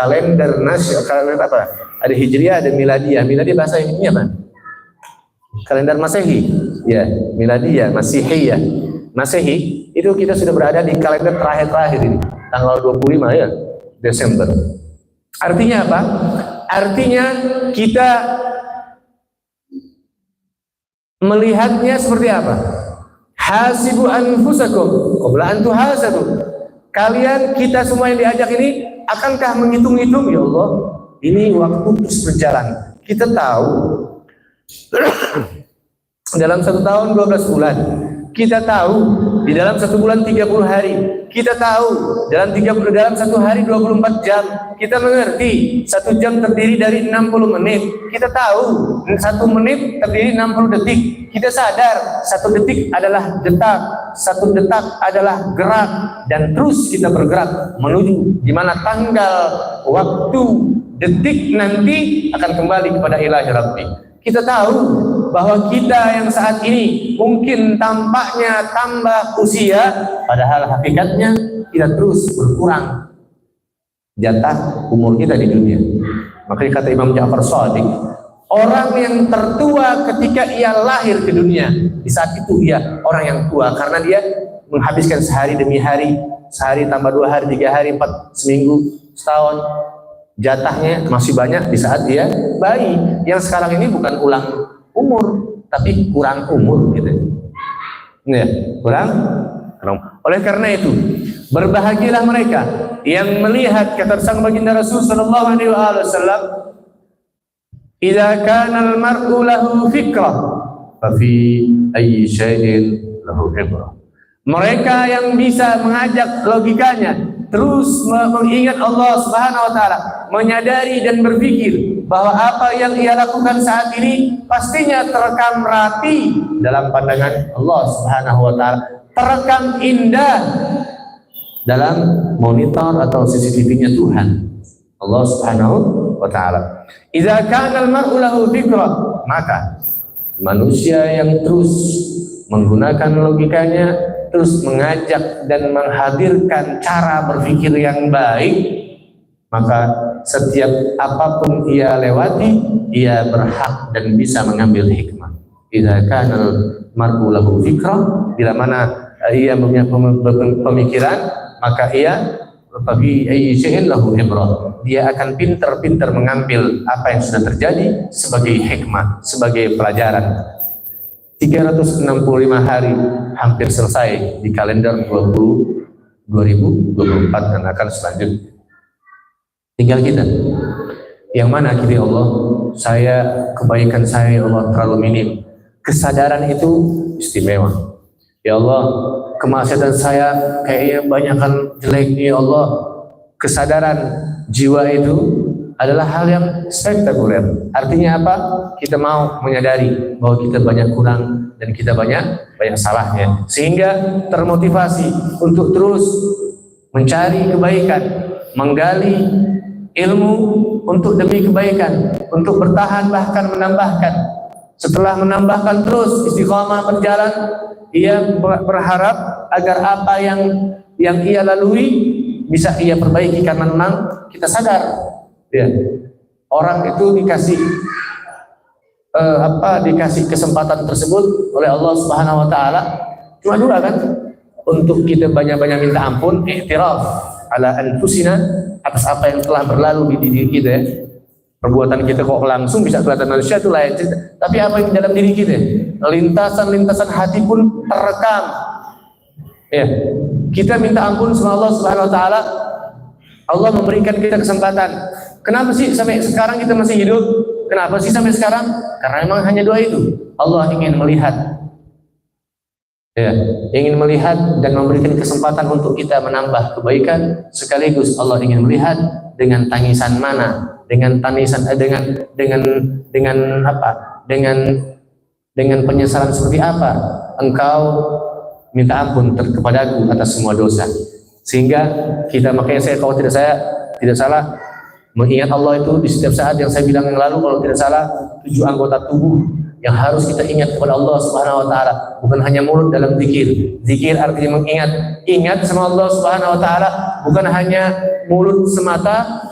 kalender apa? Ada Hijriah, ada Miladiyah. Miladiyah bahasa ini apa? Kalender Masehi. Ya, Miladiyah, Masihiyah. Masehi itu kita sudah berada di kalender terakhir ini, tanggal 25 ya, Desember. Artinya apa? Artinya kita melihatnya seperti apa? Hasibu anfusakum qabla an tuhasabu. Kalian, kita semua yang diajak ini, akankah menghitung-hitung, ya Allah, ini waktu terus berjalan. Kita tahu dalam 1 tahun 12 bulan. Kita tahu di dalam 1 bulan 30 hari. Kita tahu dalam 1 hari 24 jam. Kita mengerti 1 jam terdiri dari 60 menit. Kita tahu 1 menit terdiri 60 detik. Kita sadar 1 detik adalah detak, 1 detak adalah gerak, dan terus kita bergerak menuju di mana tanggal, waktu, detik nanti akan kembali kepada Ilahi Rabbi. Kita tahu bahwa kita yang saat ini mungkin tampaknya tambah usia, padahal hakikatnya kita terus berkurang jatah umur kita di dunia. Makanya kata Imam Ja'far Shadiq, orang yang tertua ketika ia lahir ke dunia, di saat itu ia orang yang tua, karena dia menghabiskan sehari demi hari, sehari tambah 2 hari, 3 hari, 4, seminggu, setahun. Jatahnya masih banyak di saat dia bayi, yang sekarang ini bukan ulang umur, tapi kurang umur gitu. Ya, kurang. Oleh karena itu, berbahagialah mereka yang melihat kata sang baginda Rasul sallallahu alaihi wasallam, "Idza kana al-mar'u lahu fikrah, fa fi ayyi syai'in lahu ibrah." Mereka yang bisa mengajak logikanya terus mengingat Allah Subhanahu wa taala, menyadari dan berpikir bahwa apa yang ia lakukan saat ini pastinya terekam rapi dalam pandangan Allah Subhanahu wa taala, terekam indah dalam monitor atau CCTV-nya Tuhan Allah Subhanahu wa taala. Idza kana al-mar'u lahu fikrah, maka manusia yang terus menggunakan logikanya, terus mengajak dan menghadirkan cara berpikir yang baik, maka setiap apapun ia lewati, ia berhak dan bisa mengambil hikmah. Idza kana al-mar'u lahu fikrah, bila mana ia punya pemikiran, maka ia bagi ayyi syai'in lahu ibrah, dia akan pintar-pintar mengambil apa yang sudah terjadi sebagai hikmah, sebagai pelajaran. 365 hari hampir selesai di kalender 2024 dan akan selanjutnya. Tinggal kita. Yang mana kiri Allah, kebaikan saya ya Allah terlalu minim. Kesadaran itu istimewa. Ya Allah, kemaksiatan saya kayaknya banyak kan jelek ya Allah. Kesadaran jiwa itu adalah hal yang spektakuler. Artinya apa? Kita mau menyadari bahwa kita banyak kurang dan kita banyak salahnya, sehingga termotivasi untuk terus mencari kebaikan, menggali ilmu untuk demi kebaikan, untuk bertahan bahkan menambahkan. Setelah menambahkan terus istiqamah berjalan, ia berharap agar apa yang ia lalui bisa ia perbaiki, karena memang kita sadar ya, orang itu dikasih dikasih kesempatan tersebut oleh Allah Subhanahu wa taala cuma 2 kan, untuk kita banyak-banyak minta ampun, i'tiraf ala anfusina, atas apa yang telah berlalu di diri kita ya. Perbuatan kita kok langsung bisa kelihatan manusia itu lain cerita, tapi apa yang di dalam diri kita, lintasan-lintasan hati pun terekam ya. Kita minta ampun sama Allah Subhanahu wa taala, Allah memberikan kita kesempatan. Kenapa sih sampai sekarang kita masih hidup? Kenapa sih sampai sekarang? Karena memang hanya 2 itu. Allah ingin melihat ya, ingin melihat dan memberikan kesempatan untuk kita menambah kebaikan, sekaligus Allah ingin melihat dengan tangisan mana, dengan tangisan dengan penyesalan seperti apa engkau minta ampun kepadaku atas semua dosa. Sehingga kita, makanya kalau tidak salah, mengingat Allah itu di setiap saat, yang saya bilang yang lalu kalau tidak salah 7 anggota tubuh yang harus kita ingat kepada Allah Subhanahu wa taala, bukan hanya mulut dalam zikir. Zikir artinya mengingat, ingat sama Allah Subhanahu wa taala, bukan hanya mulut semata.